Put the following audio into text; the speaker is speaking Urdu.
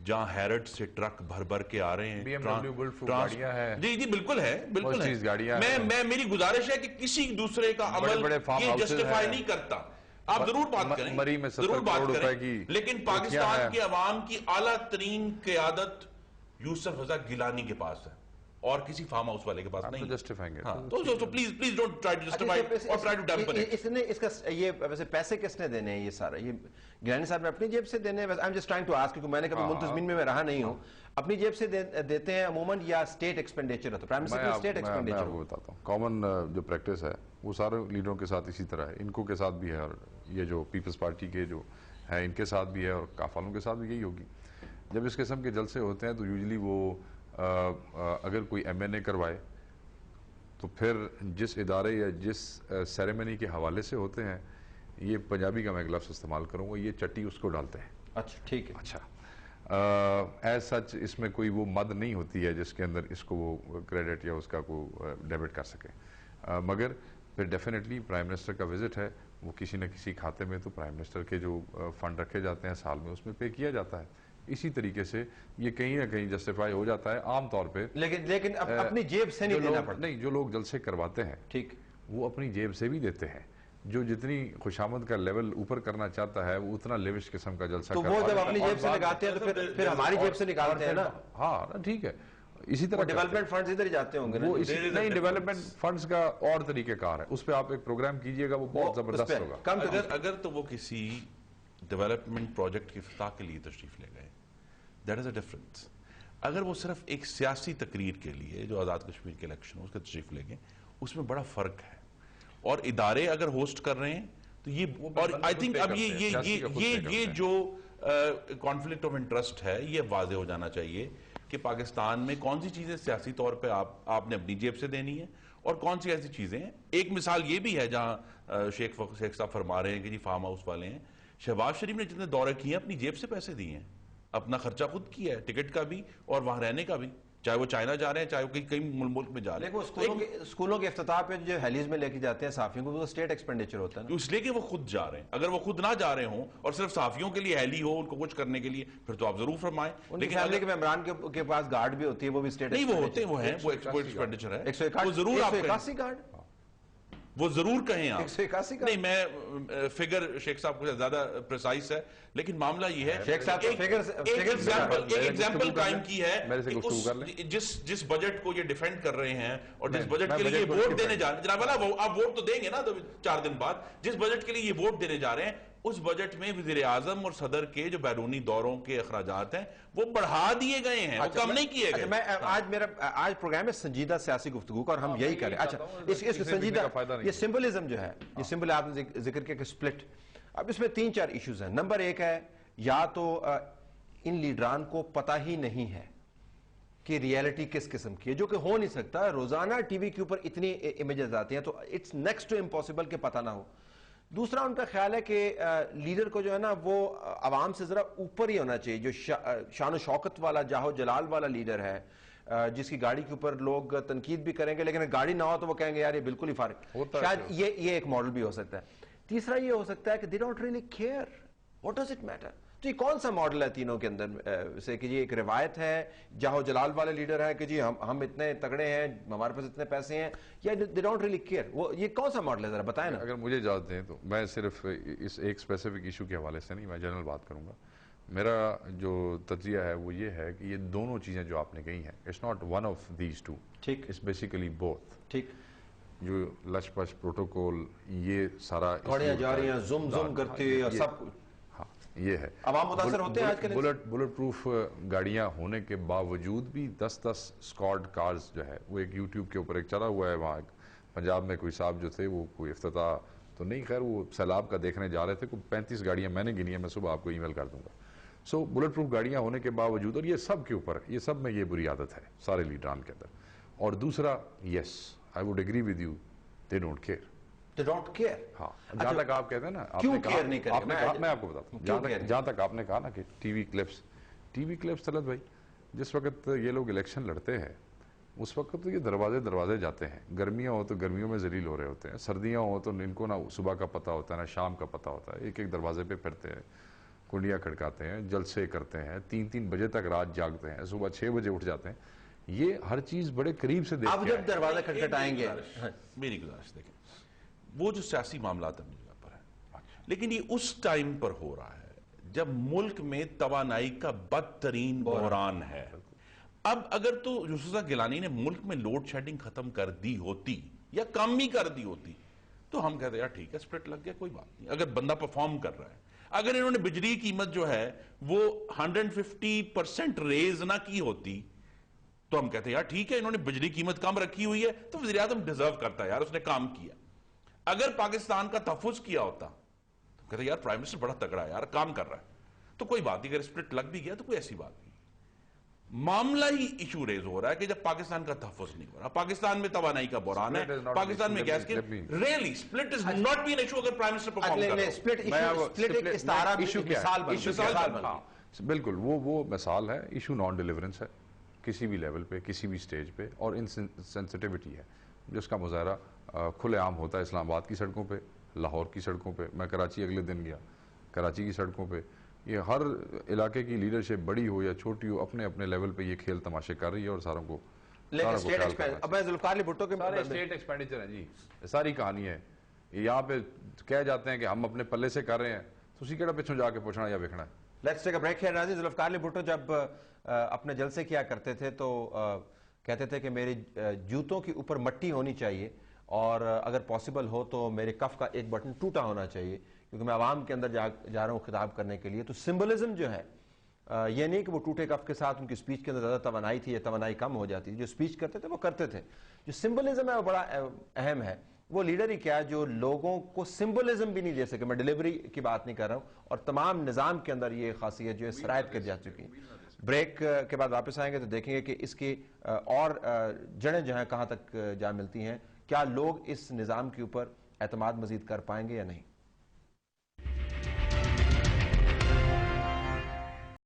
جہاں ہیرٹ سے ٹرک بھر بھر کے آ رہے ہیں, BMW بلٹ گاڑیاں ہیں, جی بالکل ہے, بالکل ہے. میں میری گزارش ہے کہ کسی دوسرے کا عمل یہ جسٹیفائی نہیں کرتا. آپ ضرور بات کریں, مری میں 70 کروڑ روپے کی, لیکن پاکستان کے عوام کی اعلیٰ ترین قیادت یوسف رضا گیلانی کے پاس ہے اور کسی فارم ہاؤس والے کے پاس نہیں. تو please don't try to justify اور ٹرائی ٹو ڈیمپن اٹ. اس نے اس کا یہ ویسے پیسے کس نے دینے ہیں یہ سارا؟ یہ گیلانی صاحب نے اپنی جیب سے دینے ہیں؟ I am just trying to ask, کیونکہ میں نے کبھی منتظمین میں رہا نہیں ہوں. اپنی جیب سے دیتے ہیں عموماً یا اسٹیٹ ایکسپینڈیچر ہوتا ہے؟ Prime minister state expenditure. میں آپ کو بتاتا ہوں, کامن جو پریکٹس ہے وہ سارے لیڈروں کے ساتھ اسی طرح ہے, ان کو کے ساتھ بھی ہے, اور یہ جو پیپلز پارٹی کے جو ہیں ان کے ساتھ بھی ہے, اور کاف والوں کے ساتھ بھی یہی ہوگی. جب اس قسم کے جلسے ہوتے ہیں تو یوزلی وہ اگر کوئی MNA کروائے تو پھر جس ادارے یا جس سیریمنی کے حوالے سے ہوتے ہیں, یہ پنجابی کا میں ایک لفظ استعمال کروں گا, یہ چٹی اس کو ڈالتے ہیں. اچھا ٹھیک ہے. اچھا ایز سچ اس میں کوئی وہ مد نہیں ہوتی ہے جس کے اندر اس کو وہ کریڈٹ یا اس کا کو ڈیبٹ کر سکے, مگر پھر ڈیفینیٹلی پرائم منسٹر کا وزٹ ہے, وہ کسی نہ کسی کھاتے میں تو پرائم منسٹر کے جو فنڈ رکھے جاتے ہیں سال میں اس میں پے کیا جاتا ہے. اسی طریقے سے یہ کہیں نہ کہیں جسٹیفائی ہو جاتا ہے عام طور پہ, لیکن اپنی جیب سے نہیں دینا پڑتا. نہیں, جو لوگ جلسے کرواتے ہیں ٹھیک, وہ اپنی جیب سے بھی دیتے ہیں. جو جتنی خوشامد کا لیول اوپر کرنا چاہتا ہے وہ اتنا لیوش قسم کا جلسہ تو وہ جب اپنی جیب سے لگاتے ہیں تو پھر ہماری جیب سے نکالتے ہیں نا. ہاں ٹھیک ہے, اسی طرح ڈیولپمنٹ فنڈز ادھر ہی جاتے ہوں گے. نہیں, ڈیولپمنٹ فنڈز کا اور طریقہ کار ہے, اس پہ آپ ایک پروگرام کیجئے گا, وہ بہت زبردست ہوگا. اگر تو وہ کسی ڈیولپمنٹ پروجیکٹ کی افتتاح کے لیے تشریف لے گئے, دیٹ از اے ڈفرنس. اگر وہ صرف ایک سیاسی تقریر کے لیے جو آزاد کشمیر کے الیکشن ہو اس کا تشریف لے گئے, اس میں بڑا فرق ہے. اور ادارے اگر ہوسٹ کر رہے ہیں تو یہ, اور آئی تھنک اب یہ جو کانفلکٹ آف انٹرسٹ ہے یہ واضح ہو جانا چاہیے کہ پاکستان میں کون سی چیزیں سیاسی طور پہ آپ نے اپنی جیب سے دینی ہے اور کون سی ایسی چیزیں ہیں. ایک مثال یہ بھی ہے جہاں شیخ صاحب فرما رہے ہیں کہ جی فارم ہاؤس والے ہیں. شہباز شریف نے جتنے دورے کیے ہیں اپنی جیب سے پیسے دیے ہیں, اپنا خرچہ خود کیا ہے, ٹکٹ کا بھی اور وہاں رہنے کا بھی, چاہے وہ چائنا جا رہے ہیں چاہے وہ کئی ملک میں جا رہے ہیں. اسکولوں کے افتتاح پہ جو ہیلیز میں لے کے جاتے ہیں صحافیوں کو, وہ اسٹیٹ ایکسپینڈیچر ہوتا ہے نا, اس لیے کہ وہ خود جا رہے ہیں. اگر وہ خود نہ جا رہے ہوں اور صرف صحافیوں کے لیے ہیلی ہو ان کو کچھ کرنے کے لیے, پھر تو آپ ضرور فرمائیں. لیکن فیملی کے ممبران کے پاس گارڈ بھی ہوتی ہے, وہ بھی اسٹیٹ نہیں, وہ ہوتے وہ ہیں, وہ ایکسپینڈیچر ہے, وہ ضرور آپ 181 گارڈ, وہ ضرور کہیں آپ. 181 نہیں, میں فگر شیخ صاحب کو زیادہ پریسائز ہے, لیکن معاملہ یہ ہے شیخ صاحب ایک ایگزامپل قائم کی ہے جس بجٹ کو یہ ڈیفینڈ کر رہے ہیں اور جس بجٹ کے لیے یہ ووٹ دینے جا رہے ہیں, جناب والا آپ ووٹ تو دیں گے نا 4 دن بعد, جس بجٹ کے لیے یہ ووٹ دینے جا رہے ہیں اس بجٹ میں وزیر اعظم اور صدر کے جو بیرونی دوروں کے اخراجات ہیں وہ بڑھا دیے گئے ہیں, وہ کم نہیں کیے گئے. میں آج پروگرام ہے سنجیدہ سیاسی گفتگو کا, اور ہم یہی کریں. اچھا, اس سنجیدہ یہ سمبلزم جو ہے, یہ سمبل آپ نے ذکر کیا کہ سپلٹ, اب اس میں 3-4 ایشوز ہیں. نمبر 1 ہے, یا تو ان لیڈران کو پتہ ہی نہیں ہے کہ ریئلٹی کس قسم کی ہے, جو کہ ہو نہیں سکتا. روزانہ ٹی وی کے اوپر اتنی امیجز آتی ہیں تو اٹس نیکسٹ ٹو امپاسبل کہ پتہ نہ ہو. دوسرا ان کا خیال ہے کہ لیڈر کو جو ہے نا وہ عوام سے ذرا اوپر ہی ہونا چاہیے, جو شان و شوکت والا جاہو جلال والا لیڈر ہے, جس کی گاڑی کے اوپر لوگ تنقید بھی کریں گے لیکن گاڑی نہ ہو تو وہ کہیں گے یار یہ بالکل ہی فارغ. شاید یہ ایک ماڈل بھی ہو سکتا ہے. تیسرا یہ ہو سکتا ہے کہ they don't really care, what does it matter. تو یہ کون سا ماڈل ہے تینوں کے اندر سے کہ یہ ایک روایت ہے, جاہو جلال والے لیڈر ہے کہ جی ہم اتنے تگڑے ہیں, ہمارے پاس اتنے پیسے ہیں, یا they don't really care, وہ یہ کون سا ماڈل ہے ذرا بتائیں نا. اگر مجھے اجازت دیں تو میں صرف اس ایک اسپیسیفک ایشو کے حوالے سے نہیں, میں جنرل بات کروں گا. میرا جو تجزیہ ہے وہ یہ ہے کہ یہ دونوں چیزیں جو آپ نے کہی ہیں, it's not one of these two, ٹھیک, اٹس بیسیکلی بوتھ. ٹھیک, جو لچ پچ پروٹوکول یہ سارا گاڑیاں جا رہی ہیں زم کرتے اور سب کچھ, یہ ہے. عوام متاثر ہوتے ہیں آج کل. بلٹ پروف گاڑیاں ہونے کے باوجود بھی 10 اسکواڈ کارز جو ہے وہ ایک یوٹیوب کے اوپر ایک چلا ہوا ہے. وہاں پنجاب میں کوئی صاحب جو تھے وہ کوئی افتتاح تو نہیں, خیر وہ سیلاب کا دیکھنے جا رہے تھے, کوئی 35 گاڑیاں میں نے گنی ہیں, میں صبح آپ کو ای میل کر دوں گا. سو بلٹ پروف گاڑیاں ہونے کے باوجود, اور یہ سب کے اوپر, یہ سب میں یہ بری عادت ہے سارے لیڈران کے اندر. اور دوسرا, yes I would agree with you, they don't care. They don't care. ہاں, جہاں تک آپ کہتے ہیں نا, کیوں کیئر نہیں کریں, میں آپ کو بتاتا ہوں, جہاں تک آپ نے کہا نا کہ ٹی وی کلپس طلعت بھائی, جس وقت یہ لوگ الیکشن لڑتے ہیں اس وقت تو یہ دروازے جاتے ہیں. گرمیاں ہو تو گرمیوں میں ذلیل ہو رہے ہوتے ہیں, سردیاں ہو تو ان کو نہ صبح کا پتہ ہوتا ہے نہ شام کا پتہ ہوتا ہے, ایک دروازے پہ پھرتے ہیں. کنڈیاں کھڑکاتے ہیں, جلسے کرتے ہیں, 3 بجے تک رات جاگتے ہیں, صبح 6 بجے اٹھ جاتے ہیں. یہ ہر چیز بڑے قریب سے دیکھتے ہیں. اب جب دروازہ کھٹکھٹائیں گے, میری گزارش دیکھیں, وہ جو سیاسی معاملات اپنی جگہ پر ہیں, لیکن یہ اس ٹائم پر ہو رہا ہے جب ملک میں توانائی کا بدترین بحران ہے. اب اگر تو یوسف گیلانی نے ملک میں لوڈ شیڈنگ ختم کر دی ہوتی یا کم ہی کر دی ہوتی تو ہم کہتے ہیں یار ٹھیک ہے, سپرٹ لگ گیا, کوئی بات نہیں. اگر بندہ پرفارم کر رہا ہے, اگر انہوں نے بجلی کی قیمت جو ہے وہ 150% ریز نہ کی ہوتی تو ہم کہتے ہیں یار ٹھیک ہے, انہوں نے بجلی قیمت کم رکھی ہوئی ہے تو وزیر اعظم ڈیزرو کرتا ہے یار, اس نے کام کیا. اگر پاکستان کا تحفظ کیا ہوتا تو کہتے ہیں یار پرائم منسٹر بڑا تگڑا ہے یار, کام کر رہا ہے, تو کوئی بات نہیں. اگر سپرٹ لگ بھی گیا تو کوئی ایسی بات نہیں. معاملہ ہی ایشو ریز ہو رہا ہے کہ جب پاکستان کا تحفظ نہیں ہو رہا, پاکستان میں توانائی کا بحران ہے, پاکستان میں گیس کے really split is not be an issue اگر پرائم منسٹر پرفارم کر رہا ہے. سپلٹ ایک استعارہ مثال بن گئی. بالکل وہ مثال ہے. ایشو نان ڈیلیورنس ہے کسی بھی لیول پہ, کسی بھی سٹیج پہ, اور انسینسٹیوٹی ہے جس کا مظاہرہ کھلے عام ہوتا ہے اسلام آباد کی سڑکوں پہ, لاہور کی سڑکوں پہ. میں کراچی اگلے دن گیا, کراچی کی سڑکوں پہ یہ ہر علاقے کی لیڈرشپ بڑی ہو یا چھوٹی ہو اپنے اپنے لیول پہ یہ کھیل تماشے کر رہی ہے, اور ساروں کو ذوالفقار علی بھٹو کے اسٹیٹ ایکسپینڈیچر ہیں جی, ساری کہانی ہے. یہاں پہ کہہ جاتے ہیں کہ ہم اپنے پلے سے کر رہے ہیں, تو اسی کیڑا پچھوں جا کے پوچھنا یا ویکھنا ہے. Let's take a break here. ناظرین, ذوالفقار علی بھٹو جب اپنے جلسے کیا کرتے تھے تو کہتے تھے کہ میری جوتوں کے اوپر مٹی ہونی چاہیے, اور اگر پاسبل ہو تو میرے کف کا ایک بٹن ٹوٹا ہونا چاہیے, کیونکہ میں عوام کے اندر جا رہا ہوں خطاب کرنے کے لیے. تو سمبلزم جو ہے یہ نہیں کہ وہ ٹوٹے کف کے ساتھ ان کی سپیچ کے اندر زیادہ توانائی تھی یا توانائی کم ہو جاتی تھی. جو سپیچ کرتے تھے وہ کرتے تھے. جو سمبلزم ہے وہ بڑا اہم ہے. وہ لیڈر ہی کیا جو لوگوں کو سمبلزم بھی نہیں دے سکے. میں ڈیلیوری کی بات نہیں کر رہا ہوں, اور تمام نظام کے اندر یہ خاصیت جو ہے سرایت کر جا چکی. بریک کے بعد واپس آئیں گے تو دیکھیں گے کہ اس کی اور جڑیں جو ہیں کہاں تک جا ملتی ہیں. کیا لوگ اس نظام کے اوپر اعتماد مزید کر پائیں گے یا نہیں.